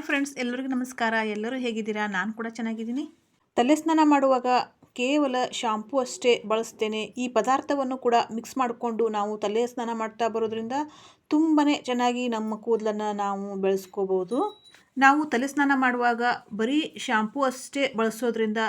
Hi friends, ಎಲ್ಲರಿಗೂ ನಮಸ್ಕಾರ. ಎಲ್ಲರೂ ಹೇಗಿದ್ದೀರಾ? ನಾನು ಕೂಡ ಚೆನ್ನಾಗಿದ್ದೀನಿ. ತಲೆ ಸ್ನಾನ ಮಾಡುವಾಗ ಕೇವಲ ಶಾಂಪೂ ಅಷ್ಟೇ ಬಳಸ್ತೇನೆ. ಈ ಪದಾರ್ಥವನ್ನು ಕೂಡ ಮಿಕ್ಸ್ ಮಾಡಿಕೊಂಡು ನಾವು ತಲೆ ಸ್ನಾನ ಮಾಡ್ತಾ ಬರೋದ್ರಿಂದ ತುಂಬಾ ಚೆನ್ನಾಗಿ ನಮ್ಮ ಕೂದಲನ್ನು ನಾವು ಬೆಳೆಸ್ಕೋಬೋದು. ನಾವು ತಲೆ ಸ್ನಾನ ಮಾಡುವಾಗ ಬರೀ ಶಾಂಪೂ ಅಷ್ಟೇ ಬಳಸೋದ್ರಿಂದ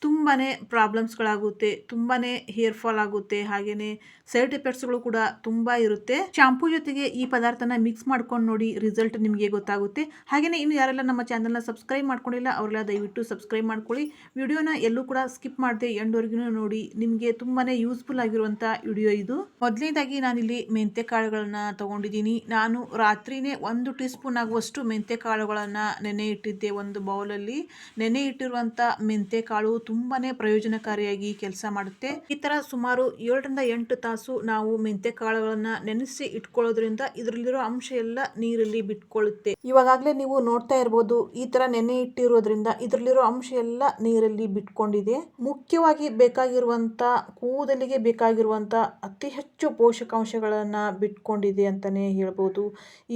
ತುಂಬಾ ಪ್ರಾಬ್ಲಮ್ಸ್ಗಳಾಗುತ್ತೆ, ತುಂಬಾ ಹೇರ್ ಫಾಲ್ ಆಗುತ್ತೆ, ಹಾಗೆಯೇ ಸೈಡ್ ಎಫೆಕ್ಟ್ಸ್ಗಳು ಕೂಡ ತುಂಬ ಇರುತ್ತೆ. ಶಾಂಪೂ ಜೊತೆಗೆ ಈ ಪದಾರ್ಥನ ಮಿಕ್ಸ್ ಮಾಡ್ಕೊಂಡು ನೋಡಿ, ರಿಸಲ್ಟ್ ನಿಮಗೆ ಗೊತ್ತಾಗುತ್ತೆ. ಹಾಗೆಯೇ ಇನ್ನು ಯಾರೆಲ್ಲ ನಮ್ಮ ಚಾನಲ್ನ ಸಬ್ಸ್ಕ್ರೈಬ್ ಮಾಡ್ಕೊಂಡಿಲ್ಲ ಅವರೆಲ್ಲ ದಯವಿಟ್ಟು ಸಬ್ಸ್ಕ್ರೈಬ್ ಮಾಡ್ಕೊಳ್ಳಿ. ವಿಡಿಯೋನ ಎಲ್ಲೂ ಕೂಡ ಸ್ಕಿಪ್ ಮಾಡದೆ ಎಂಡ್ವರೆಗೂ ನೋಡಿ, ನಿಮಗೆ ತುಂಬಾ ಯೂಸ್ಫುಲ್ ಆಗಿರುವಂಥ ವಿಡಿಯೋ ಇದು. ಮೊದಲನೇದಾಗಿ ನಾನಿಲ್ಲಿ ಮೆಂತ್ಯ ಕಾಳುಗಳನ್ನ ತಗೊಂಡಿದ್ದೀನಿ. ನಾನು ರಾತ್ರಿನೇ 1 ಟೀ ಸ್ಪೂನ್ ಆಗುವಷ್ಟು ಮೆಂತ್ಯ ಕಾಳುಗಳನ್ನು ನೆನೆ ಇಟ್ಟಿದ್ದೆ. ಒಂದು ಬೌಲಲ್ಲಿ ನೆನೆ ಇಟ್ಟಿರುವಂಥ ಮೆಂತ್ಯ ಕಾಳು ತುಂಬಾ ಪ್ರಯೋಜನಕಾರಿಯಾಗಿ ಕೆಲಸ ಮಾಡುತ್ತೆ. ಈ ಥರ ಸುಮಾರು 7 ರಿಂದ 8 ತಾಸು ನಾವು ಮೆಂತ್ಯ ಕಾಳುಗಳನ್ನು ನೆನೆಸಿ ಇಟ್ಕೊಳ್ಳೋದ್ರಿಂದ ಇದರಲ್ಲಿರೋ ಅಂಶ ಎಲ್ಲ ನೀರಲ್ಲಿ ಬಿಟ್ಕೊಳ್ಳುತ್ತೆ. ಇವಾಗಲೇ ನೀವು ನೋಡ್ತಾ ಇರ್ಬೋದು, ಈ ಥರ ನೆನೆ ಇಟ್ಟಿರೋದ್ರಿಂದ ಇದರಲ್ಲಿರೋ ಅಂಶ ಎಲ್ಲ ನೀರಲ್ಲಿ ಬಿಟ್ಕೊಂಡಿದೆ. ಮುಖ್ಯವಾಗಿ ಬೇಕಾಗಿರುವಂಥ ಕೂದಲಿಗೆ ಬೇಕಾಗಿರುವಂಥ ಅತಿ ಹೆಚ್ಚು ಪೋಷಕಾಂಶಗಳನ್ನು ಬಿಟ್ಕೊಂಡಿದೆ ಅಂತಲೇ ಹೇಳ್ಬೋದು.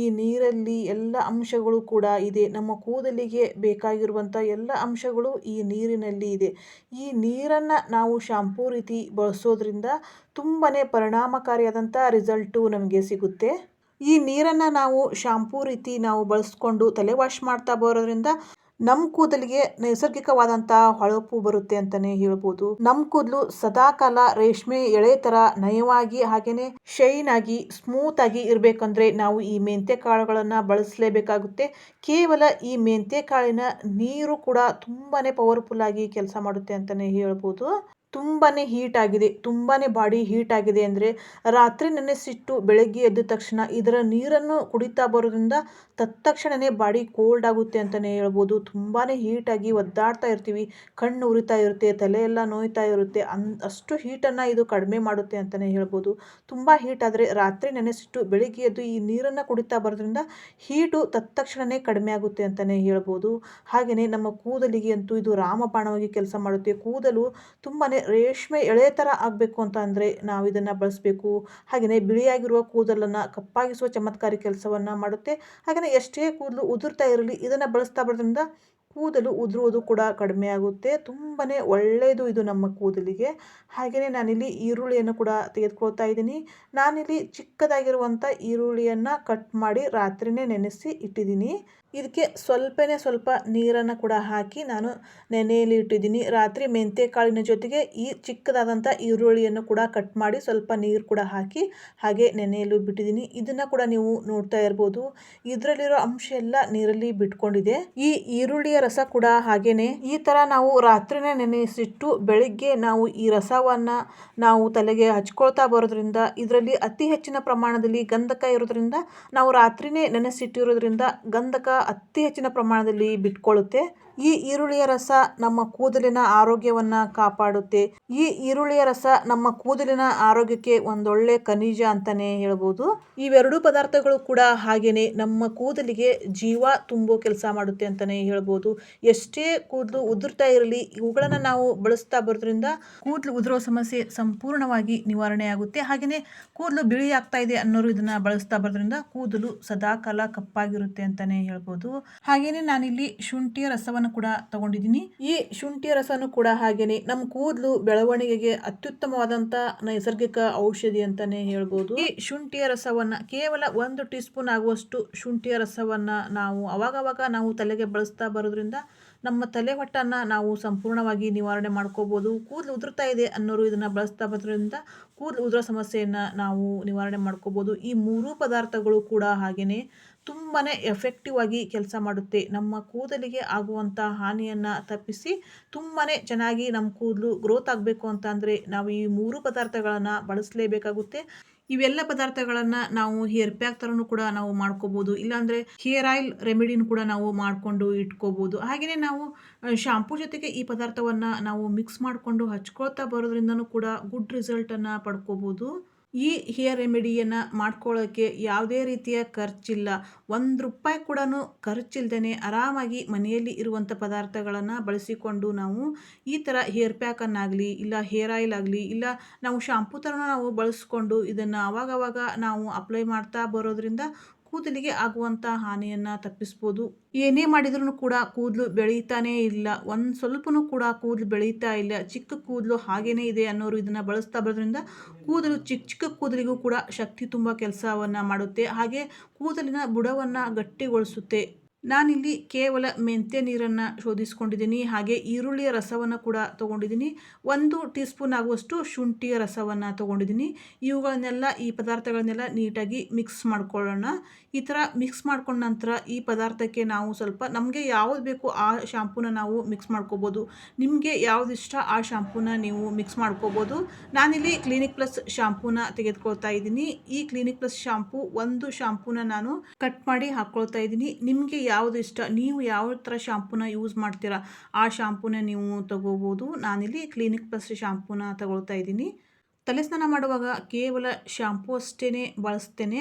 ಈ ನೀರಲ್ಲಿ ಎಲ್ಲ ಅಂಶಗಳು ಕೂಡ ಇದೆ. ನಮ್ಮ ಕೂದಲಿಗೆ ಬೇಕಾಗಿರುವಂಥ ಎಲ್ಲ ಅಂಶಗಳು ಈ ನೀರಿನಲ್ಲಿ ಇದೆ. ಈ ನೀರನ್ನು ನಾವು ಶಾಂಪೂ ರೀತಿ ಬಳಸೋದ್ರಿಂದ ತುಂಬಾ ಪರಿಣಾಮಕಾರಿಯಾದಂಥ ರಿಸಲ್ಟು ನಮಗೆ ಸಿಗುತ್ತೆ. ಈ ನೀರನ್ನು ನಾವು ಶಾಂಪೂ ರೀತಿ ನಾವು ಬಳಸ್ಕೊಂಡು ತಲೆ ವಾಶ್ ಮಾಡ್ತಾ ಬರೋದ್ರಿಂದ ನಮ್ಮ ಕೂದಲಿಗೆ ನೈಸರ್ಗಿಕವಾದಂಥ ಹೊಳಪು ಬರುತ್ತೆ ಅಂತಲೇ ಹೇಳ್ಬೋದು. ನಮ್ಮ ಕೂದಲು ಸದಾಕಾಲ ರೇಷ್ಮೆ ಎಳೆ ಥರ ನಯವಾಗಿ ಹಾಗೆಯೇ ಶೈನ್ ಆಗಿ ಸ್ಮೂತ್ ಆಗಿ ಇರಬೇಕಂದ್ರೆ ನಾವು ಈ ಮೆಂತ್ಯ ಕಾಳುಗಳನ್ನು ಬಳಸಲೇಬೇಕಾಗುತ್ತೆ. ಕೇವಲ ಈ ಮೆಂತ್ಯ ಕಾಳಿನ ನೀರು ಕೂಡ ತುಂಬಾ ಪವರ್ಫುಲ್ ಆಗಿ ಕೆಲಸ ಮಾಡುತ್ತೆ ಅಂತಲೇ ಹೇಳ್ಬೋದು. ತುಂಬಾ ಹೀಟ್ ಆಗಿದೆ, ತುಂಬಾ ಬಾಡಿ ಹೀಟ್ ಆಗಿದೆ ಅಂದರೆ ರಾತ್ರಿ ನೆನೆಸಿಟ್ಟು ಬೆಳಗ್ಗೆ ಎದ್ದ ತಕ್ಷಣ ಇದರ ನೀರನ್ನು ಕುಡಿತಾ ಬರೋದ್ರಿಂದ ತತ್ಕ್ಷಣವೇ ಬಾಡಿ ಕೋಲ್ಡ್ ಆಗುತ್ತೆ ಅಂತಲೇ ಹೇಳ್ಬೋದು. ತುಂಬಾ ಹೀಟಾಗಿ ಒದ್ದಾಡ್ತಾ ಇರ್ತೀವಿ, ಕಣ್ಣು ಉರಿತಾ ಇರುತ್ತೆ, ತಲೆ ಎಲ್ಲ ನೋಯ್ತಾ ಇರುತ್ತೆ. ಅಷ್ಟು ಹೀಟನ್ನು ಇದು ಕಡಿಮೆ ಮಾಡುತ್ತೆ ಅಂತಲೇ ಹೇಳ್ಬೋದು. ತುಂಬ ಹೀಟ್ ಆದರೆ ರಾತ್ರಿ ನೆನೆಸಿಟ್ಟು ಬೆಳಿಗ್ಗೆ ಎದ್ದು ಈ ನೀರನ್ನು ಕುಡಿತಾ ಬರೋದ್ರಿಂದ ಹೀಟು ತತ್ಕ್ಷಣವೇ ಕಡಿಮೆ ಆಗುತ್ತೆ ಅಂತಲೇ ಹೇಳ್ಬೋದು. ಹಾಗೆಯೇ ನಮ್ಮ ಕೂದಲಿಗೆ ಅಂತೂ ಇದು ರಾಮಬಾಣವಾಗಿ ಕೆಲಸ ಮಾಡುತ್ತೆ. ಕೂದಲು ತುಂಬಾ ರೇಷ್ಮೆ ಎಳೆ ಥರ ಆಗಬೇಕು ಅಂತ ಅಂದರೆ ನಾವು ಇದನ್ನು ಬಳಸಬೇಕು. ಹಾಗೆಯೇ ಬಿಳಿಯಾಗಿರುವ ಕೂದಲನ್ನು ಕಪ್ಪಾಗಿಸುವ ಚಮತ್ಕಾರಿ ಕೆಲಸವನ್ನು ಮಾಡುತ್ತೆ. ಹಾಗೆಯೇ ಎಷ್ಟೇ ಕೂದಲು ಉದುರ್ತಾ ಇರಲಿ ಇದನ್ನು ಬಳಸ್ತಾ ಬರೋದ್ರಿಂದ ಕೂದಲು ಉದುರುವುದು ಕೂಡ ಕಡಿಮೆ ಆಗುತ್ತೆ. ತುಂಬಾ ಒಳ್ಳೆಯದು ಇದು ನಮ್ಮ ಕೂದಲಿಗೆ. ಹಾಗೆಯೇ ನಾನಿಲ್ಲಿ ಈರುಳ್ಳಿಯನ್ನು ಕೂಡ ತೆಗೆದುಕೊಳ್ತಾ ಇದ್ದೀನಿ. ನಾನಿಲ್ಲಿ ಚಿಕ್ಕದಾಗಿರುವಂಥ ಈರುಳ್ಳಿಯನ್ನು ಕಟ್ ಮಾಡಿ ರಾತ್ರಿನೇ ನೆನೆಸಿ ಇಟ್ಟಿದ್ದೀನಿ. ಇದಕ್ಕೆ ಸ್ವಲ್ಪ ನೀರನ್ನು ಕೂಡ ಹಾಕಿ ನಾನು ನೆನೆಯಲ್ಲಿ ಇಟ್ಟಿದ್ದೀನಿ. ರಾತ್ರಿ ಮೆಂತ್ಯ ಕಾಳಿನ ಜೊತೆಗೆ ಈ ಚಿಕ್ಕದಾದಂಥ ಈರುಳ್ಳಿಯನ್ನು ಕೂಡ ಕಟ್ ಮಾಡಿ ಸ್ವಲ್ಪ ನೀರು ಕೂಡ ಹಾಕಿ ಹಾಗೆ ನೆನೆಯಲು ಬಿಟ್ಟಿದ್ದೀನಿ. ಇದನ್ನು ಕೂಡ ನೀವು ನೋಡ್ತಾ ಇರ್ಬೋದು, ಇದರಲ್ಲಿರೋ ಅಂಶ ಎಲ್ಲ ನೀರಲ್ಲಿ ಬಿಟ್ಕೊಂಡಿದೆ. ಈ ಈರುಳ್ಳಿಯ ರಸ ಕೂಡ ಹಾಗೇನೆ ಈ ಥರ ನಾವು ರಾತ್ರಿನೇ ನೆನೆಸಿಟ್ಟು ಬೆಳಿಗ್ಗೆ ನಾವು ಈ ರಸವನ್ನು ನಾವು ತಲೆಗೆ ಹಚ್ಕೊಳ್ತಾ ಬರೋದ್ರಿಂದ ಇದರಲ್ಲಿ ಅತಿ ಹೆಚ್ಚಿನ ಪ್ರಮಾಣದಲ್ಲಿ ಗಂಧಕ ಇರೋದ್ರಿಂದ ನಾವು ರಾತ್ರಿನೇ ನೆನೆಸಿಟ್ಟಿರೋದ್ರಿಂದ ಗಂಧಕ ಅತಿ ಹೆಚ್ಚಿನ ಪ್ರಮಾಣದಲ್ಲಿ ಬಿಟ್ಕೊಳ್ಳುತ್ತೆ. ಈ ಈರುಳ್ಳಿಯ ರಸ ನಮ್ಮ ಕೂದಲಿನ ಆರೋಗ್ಯವನ್ನು ಕಾಪಾಡುತ್ತೆ. ಈ ಈರುಳ್ಳಿಯ ರಸ ನಮ್ಮ ಕೂದಲಿನ ಆರೋಗ್ಯಕ್ಕೆ ಒಂದೊಳ್ಳೆ ಖನಿಜ ಅಂತಲೇ ಹೇಳ್ಬೋದು. ಇವೆರಡೂ ಪದಾರ್ಥಗಳು ಕೂಡ ಹಾಗೇನೆ ನಮ್ಮ ಕೂದಲಿಗೆ ಜೀವ ತುಂಬೋ ಕೆಲಸ ಮಾಡುತ್ತೆ ಅಂತಲೇ ಹೇಳ್ಬೋದು. ಎಷ್ಟೇ ಕೂದಲು ಉದುರ್ತಾ ಇರಲಿ ಇವುಗಳನ್ನು ನಾವು ಬಳಸ್ತಾ ಬರೋದ್ರಿಂದ ಕೂದಲು ಉದುರೋ ಸಮಸ್ಯೆ ಸಂಪೂರ್ಣವಾಗಿ ನಿವಾರಣೆ ಆಗುತ್ತೆ. ಹಾಗೆಯೇ ಕೂದಲು ಬಿಳಿ ಆಗ್ತಾ ಇದೆ ಅನ್ನೋರು ಇದನ್ನು ಬಳಸ್ತಾ ಬರೋದ್ರಿಂದ ಕೂದಲು ಸದಾಕಾಲ ಕಪ್ಪಾಗಿರುತ್ತೆ ಅಂತಲೇ ಹೇಳ್ಬೋದು. ಹಾಗೆಯೇ ನಾನಿಲ್ಲಿ ಶುಂಠಿಯ ರಸವನ್ನು ಕೂಡ ತಗೊಂಡಿದ್ದೀನಿ. ಈ ಶುಂಠಿಯ ರಸನು ಕೂಡ ಹಾಗೇನೆ ನಮ್ಮ ಕೂದಲು ಬೆಳವಣಿಗೆಗೆ ಅತ್ಯುತ್ತಮವಾದಂತ ನೈಸರ್ಗಿಕ ಔಷಧಿ ಅಂತಾನೆ ಹೇಳ್ಬೋದು. ಈ ಶುಂಠಿಯ ರಸವನ್ನ ಕೇವಲ 1 ಟೀ ಸ್ಪೂನ್ ಆಗುವಷ್ಟು ಶುಂಠಿಯ ರಸವನ್ನ ನಾವು ಅವಾಗವಾಗ ನಾವು ತಲೆಗೆ ಬಳಸ್ತಾ ಬರೋದ್ರಿಂದ ನಮ್ಮ ತಲೆ ಹೊಟ್ಟನ್ನು ನಾವು ಸಂಪೂರ್ಣವಾಗಿ ನಿವಾರಣೆ ಮಾಡ್ಕೋಬಹುದು. ಕೂದಲು ಉದುರ್ತಾ ಇದೆ ಅನ್ನೋರು ಇದನ್ನ ಬಳಸ್ತಾ ಬರೋದ್ರಿಂದ ಕೂದಲು ಉದುರೋ ಸಮಸ್ಯೆಯನ್ನು ನಾವು ನಿವಾರಣೆ ಮಾಡ್ಕೋಬಹುದು. ಈ 3 ಪದಾರ್ಥಗಳು ಕೂಡ ಹಾಗೇನೆ ತುಂಬಾ ಎಫೆಕ್ಟಿವ್ ಆಗಿ ಕೆಲಸ ಮಾಡುತ್ತೆ. ನಮ್ಮ ಕೂದಲಿಗೆ ಆಗುವಂಥ ಹಾನಿಯನ್ನು ತಪ್ಪಿಸಿ ತುಂಬಾ ಚೆನ್ನಾಗಿ ನಮ್ಮ ಕೂದಲು ಗ್ರೋತ್ ಆಗಬೇಕು ಅಂತ ಅಂದರೆ ನಾವು ಈ 3 ಪದಾರ್ಥಗಳನ್ನು ಬಳಸಲೇಬೇಕಾಗುತ್ತೆ. ಇವೆಲ್ಲ ಪದಾರ್ಥಗಳನ್ನು ನಾವು ಹೇರ್ ಪ್ಯಾಕ್ ಥರನೂ ಕೂಡ ನಾವು ಮಾಡ್ಕೋಬೋದು, ಇಲ್ಲಾಂದರೆ ಹೇರ್ ಆಯಿಲ್ ರೆಮಿಡಿನ ಕೂಡ ನಾವು ಮಾಡಿಕೊಂಡು ಇಟ್ಕೋಬೋದು. ಹಾಗೆಯೇ ನಾವು ಶಾಂಪೂ ಜೊತೆಗೆ ಈ ಪದಾರ್ಥವನ್ನು ನಾವು ಮಿಕ್ಸ್ ಮಾಡಿಕೊಂಡು ಹಚ್ಕೊಳ್ತಾ ಬರೋದ್ರಿಂದನೂ ಕೂಡ ಗುಡ್ ರಿಸಲ್ಟನ್ನು ಪಡ್ಕೋಬೋದು. ಈ ಹೇರ್ ರೆಮಿಡಿಯನ್ನು ಮಾಡ್ಕೊಳ್ಳೋಕ್ಕೆ ಯಾವುದೇ ರೀತಿಯ ಖರ್ಚಿಲ್ಲ. ₹1 ಕೂಡ ಖರ್ಚಿಲ್ದೇ ಆರಾಮಾಗಿ ಮನೆಯಲ್ಲಿ ಇರುವಂಥ ಪದಾರ್ಥಗಳನ್ನು ಬಳಸಿಕೊಂಡು ನಾವು ಈ ಥರ ಹೇರ್ ಪ್ಯಾಕನ್ನಾಗಲಿ ಇಲ್ಲ ಹೇರ್ ಆಯಿಲ್ ಆಗಲಿ ಇಲ್ಲ ನಾವು ಶಾಂಪೂ ಥರನೂ ನಾವು ಬಳಸ್ಕೊಂಡು ಇದನ್ನು ಆವಾಗವಾಗ ನಾವು ಅಪ್ಲೈ ಮಾಡ್ತಾ ಬರೋದ್ರಿಂದ ಕೂದಲಿಗೆ ಆಗುವಂಥ ಹಾನಿಯನ್ನು ತಪ್ಪಿಸ್ಬೋದು. ಏನೇ ಮಾಡಿದ್ರೂ ಕೂಡ ಕೂದಲು ಬೆಳೀತಾನೇ ಇಲ್ಲ, ಒಂದು ಸ್ವಲ್ಪನೂ ಕೂಡ ಕೂದಲು ಬೆಳೀತಾ ಇಲ್ಲ, ಚಿಕ್ಕ ಕೂದಲು ಹಾಗೇನೇ ಇದೆ ಅನ್ನೋರು ಇದನ್ನು ಬಳಸ್ತಾ ಬರೋದ್ರಿಂದ ಕೂದಲು ಚಿಕ್ಕ ಚಿಕ್ಕ ಕೂದಲಿಗೂ ಕೂಡ ಶಕ್ತಿ ತುಂಬ ಕೆಲಸವನ್ನು ಮಾಡುತ್ತೆ, ಹಾಗೆ ಕೂದಲಿನ ಬುಡವನ್ನು ಗಟ್ಟಿಗೊಳಿಸುತ್ತೆ. ನಾನಿಲ್ಲಿ ಕೇವಲ ಮೆಂತ್ಯ ನೀರನ್ನು ಶೋಧಿಸ್ಕೊಂಡಿದ್ದೀನಿ, ಹಾಗೆ ಈರುಳ್ಳಿಯ ರಸವನ್ನು ಕೂಡ ತೊಗೊಂಡಿದ್ದೀನಿ, 1 ಟೀ ಸ್ಪೂನ್ ಆಗುವಷ್ಟು ಶುಂಠಿಯ ರಸವನ್ನು ತೊಗೊಂಡಿದ್ದೀನಿ. ಈ ಪದಾರ್ಥಗಳನ್ನೆಲ್ಲ ನೀಟಾಗಿ ಮಿಕ್ಸ್ ಮಾಡ್ಕೊಳ್ಳೋಣ. ಈ ಥರ ಮಿಕ್ಸ್ ಮಾಡ್ಕೊಂಡ ನಂತರ ಈ ಪದಾರ್ಥಕ್ಕೆ ನಾವು ಸ್ವಲ್ಪ ನಮಗೆ ಯಾವುದು ಬೇಕು ಆ ಶಾಂಪೂನ ನಾವು ಮಿಕ್ಸ್ ಮಾಡ್ಕೋಬೋದು. ನಿಮಗೆ ಯಾವ್ದು ಇಷ್ಟ ಆ ಶಾಂಪೂನ ನೀವು ಮಿಕ್ಸ್ ಮಾಡ್ಕೋಬೋದು. ನಾನಿಲ್ಲಿ ಕ್ಲಿನಿಕ್ ಪ್ಲಸ್ ಶಾಂಪೂನ ತೆಗೆದುಕೊಳ್ತಾ ಇದ್ದೀನಿ. ಈ ಕ್ಲಿನಿಕ್ ಪ್ಲಸ್ ಶಾಂಪೂ ಒಂದು ಶಾಂಪೂನ ನಾನು ಕಟ್ ಮಾಡಿ ಹಾಕ್ಕೊಳ್ತಾ ಇದ್ದೀನಿ. ನಿಮಗೆ ಯಾವುದು ಇಷ್ಟ, ನೀವು ಯಾವ ಥರ ಶಾಂಪೂನ ಯೂಸ್ ಮಾಡ್ತೀರಾ ಆ ಶಾಂಪೂನ ನೀವು ತಗೋಬೋದು. ನಾನಿಲ್ಲಿ ಕ್ಲಿನಿಕ್ ಪ್ಲಸ್ ಶಾಂಪೂನ ತಗೊಳ್ತಾ ಇದ್ದೀನಿ. ತಲೆ ಸ್ನಾನ ಮಾಡುವಾಗ ಕೇವಲ ಶಾಂಪೂ ಅಷ್ಟೇ ಬಳಸ್ತೇನೆ.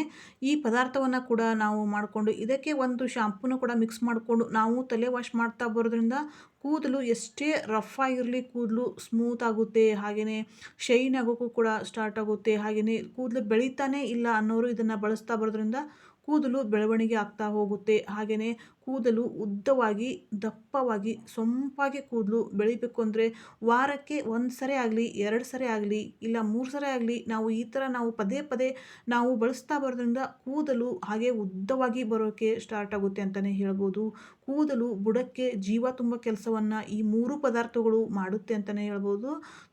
ಈ ಪದಾರ್ಥವನ್ನು ಕೂಡ ನಾವು ಮಾಡಿಕೊಂಡು ಇದಕ್ಕೆ ಒಂದು ಶಾಂಪೂನ ಕೂಡ ಮಿಕ್ಸ್ ಮಾಡಿಕೊಂಡು ನಾವು ತಲೆ ವಾಶ್ ಮಾಡ್ತಾ ಬರೋದ್ರಿಂದ ಕೂದಲು ಎಷ್ಟೇ ರಫ್ ಆಗಿರಲಿ ಕೂದಲು ಸ್ಮೂತ್ ಆಗುತ್ತೆ, ಹಾಗೆಯೇ ಶೈನ್ ಆಗೋಕ್ಕೂ ಕೂಡ ಸ್ಟಾರ್ಟ್ ಆಗುತ್ತೆ. ಹಾಗೆಯೇ ಕೂದಲು ಬೆಳೀತಾನೇ ಇಲ್ಲ ಅನ್ನೋರು ಇದನ್ನು ಬಳಸ್ತಾ ಬರೋದ್ರಿಂದ ಕೂದಲು ಬೆಳವಣಿಗೆ ಆಗ್ತಾ ಹೋಗುತ್ತೆ. ಹಾಗೆಯೇ ಕೂದಲು ಉದ್ದವಾಗಿ ದಪ್ಪವಾಗಿ ಸೊಂಪಾಗಿ ಕೂದಲು ಬೆಳಿಬೇಕು ಅಂದರೆ ವಾರಕ್ಕೆ 1 ಸರಿ ಆಗಲಿ 2 ಸರಿ ಆಗಲಿ ಇಲ್ಲ 3 ಸರಿ ಆಗಲಿ ನಾವು ಈ ಥರ ನಾವು ಪದೇ ಪದೇ ನಾವು ಬಳಸ್ತಾ ಬರೋದ್ರಿಂದ ಕೂದಲು ಹಾಗೆ ಉದ್ದವಾಗಿ ಬರೋಕ್ಕೆ ಸ್ಟಾರ್ಟ್ ಆಗುತ್ತೆ ಅಂತಲೇ ಹೇಳ್ಬೋದು. ಕೂದಲು ಬುಡಕ್ಕೆ ಜೀವ ತುಂಬ ಕೆಲಸವನ್ನು ಈ 3 ಪದಾರ್ಥಗಳು ಮಾಡುತ್ತೆ ಅಂತಲೇ ಹೇಳ್ಬೋದು.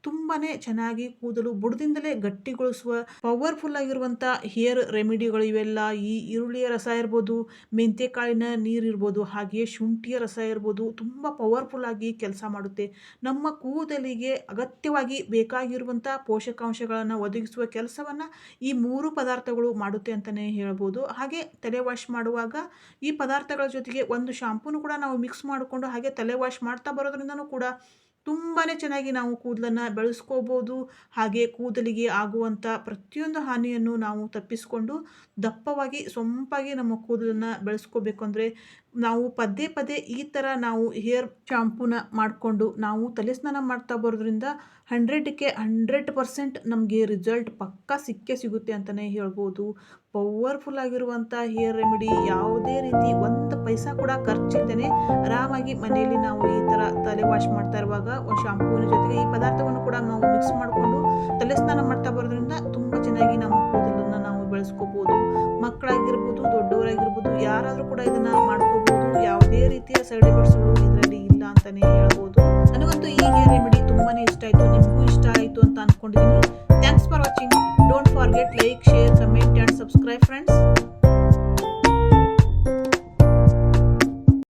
ತುಂಬಾ ಚೆನ್ನಾಗಿ ಕೂದಲು ಬುಡದಿಂದಲೇ ಗಟ್ಟಿಗೊಳಿಸುವ ಪವರ್ಫುಲ್ ಆಗಿರುವಂಥ ಹೇರ್ ರೆಮಿಡಿಗಳು ಇವೆಲ್ಲ. ಈ ಈರುಳ್ಳಿಯ ರಸ ಇರ್ಬೋದು, ಮೆಂತ್ಯಕಾಳಿನ ನೀರು ಇರ್ಬೋದು, ಹಾಗೆಯೇ ಶುಂಠಿಯ ರಸ ಇರ್ಬೋದು, ತುಂಬ ಪವರ್ಫುಲ್ ಆಗಿ ಕೆಲಸ ಮಾಡುತ್ತೆ. ನಮ್ಮ ಕೂದಲಿಗೆ ಅಗತ್ಯವಾಗಿ ಬೇಕಾಗಿರುವಂಥ ಪೋಷಕಾಂಶಗಳನ್ನು ಒದಗಿಸುವ ಕೆಲಸವನ್ನು ಈ 3 ಪದಾರ್ಥಗಳು ಮಾಡುತ್ತೆ ಅಂತಲೇ ಹೇಳ್ಬೋದು. ಹಾಗೆ ತಲೆ ವಾಶ್ ಮಾಡುವಾಗ ಈ ಪದಾರ್ಥಗಳ ಜೊತೆಗೆ ಒಂದು ಶಾಂಪೂನು ಕೂಡ ನಾವು ಮಿಕ್ಸ್ ಮಾಡಿಕೊಂಡು ಹಾಗೆ ತಲೆ ವಾಶ್ ಮಾಡ್ತಾ ಬರೋದ್ರಿಂದನೂ ಕೂಡ ತುಂಬಾ ಚೆನ್ನಾಗಿ ನಾವು ಕೂದಲನ್ನು ಬೆಳೆಸ್ಕೋಬೋದು. ಹಾಗೆ ಕೂದಲಿಗೆ ಆಗುವಂಥ ಪ್ರತಿಯೊಂದು ಹಾನಿಯನ್ನು ನಾವು ತಪ್ಪಿಸ್ಕೊಂಡು ದಪ್ಪವಾಗಿ ಸೊಂಪಾಗಿ ನಮ್ಮ ಕೂದಲನ್ನು ಬೆಳೆಸ್ಕೋಬೇಕು ಅಂದರೆ ನಾವು ಪದೇ ಪದೇ ಈ ಥರ ನಾವು ಹೇರ್ ಶಾಂಪೂನ ಮಾಡಿಕೊಂಡು ನಾವು ತಲೆ ಸ್ನಾನ ಮಾಡ್ತಾ ಬರೋದ್ರಿಂದ 100ಕ್ಕೆ 100% ನಮಗೆ ರಿಸಲ್ಟ್ ಪಕ್ಕಾ ಸಿಕ್ಕೇ ಸಿಗುತ್ತೆ ಅಂತಲೇ ಹೇಳ್ಬೋದು. ಪವರ್ಫುಲ್ ಆಗಿರುವಂಥ ಹೇರ್ ರೆಮಿಡಿ, ಯಾವುದೇ ರೀತಿ 1 ಪೈಸಾ ಕೂಡ ಖರ್ಚಿಲ್ಲದೇ ಆರಾಮಾಗಿ ಮನೆಯಲ್ಲಿ ನಾವು ಈ ಥರ ತಲೆ ವಾಶ್ ಮಾಡ್ತಾ ಇರುವಾಗ ಒಂದು ಶಾಂಪೂವಿನ ಜೊತೆಗೆ ಈ ಪದಾರ್ಥವನ್ನು ಕೂಡ ನಾವು ಮಿಕ್ಸ್ ಮಾಡಿಕೊಂಡು ತಲೆ ಸ್ನಾನ ಮಾಡ್ತಾ ಬರೋದ್ರಿಂದ ತುಂಬ ಚೆನ್ನಾಗಿ ನಮ್ಮ ಕೂದಲನ್ನು ನಾವು ಬೆಳೆಸ್ಕೋಬೋದು. ಮಕ್ಕಳಾಗಿರ್ಬೋದು, ದೊಡ್ಡವರಾಗಿರ್ಬೋದು, ಯಾರಾದರೂ ಕೂಡ ಇದನ್ನು ಮಾಡ್ಕೋಬೋದು. ಯಾವುದೇ ರೀತಿಯ ಸೈಡ್ ಎಫೆಕ್ಟ್ಸ್ಗಳು ಇದರಲ್ಲಿ ಇಲ್ಲ ಅಂತಲೇ ಹೇಳ್ಬೋದು. ನನಗಂತೂ ಈ ಹೇರ್ ರೆಮಿಡಿ ತುಂಬಾ ಇಷ್ಟ ಆಯಿತು, ನಿಮಗೂ ಇಷ್ಟ ಆಯಿತು ಅಂತ ಅಂದ್ಕೊಂಡಿದ್ದೀನಿ. Thanks for watching. Don't forget like, share, comment and subscribe friends.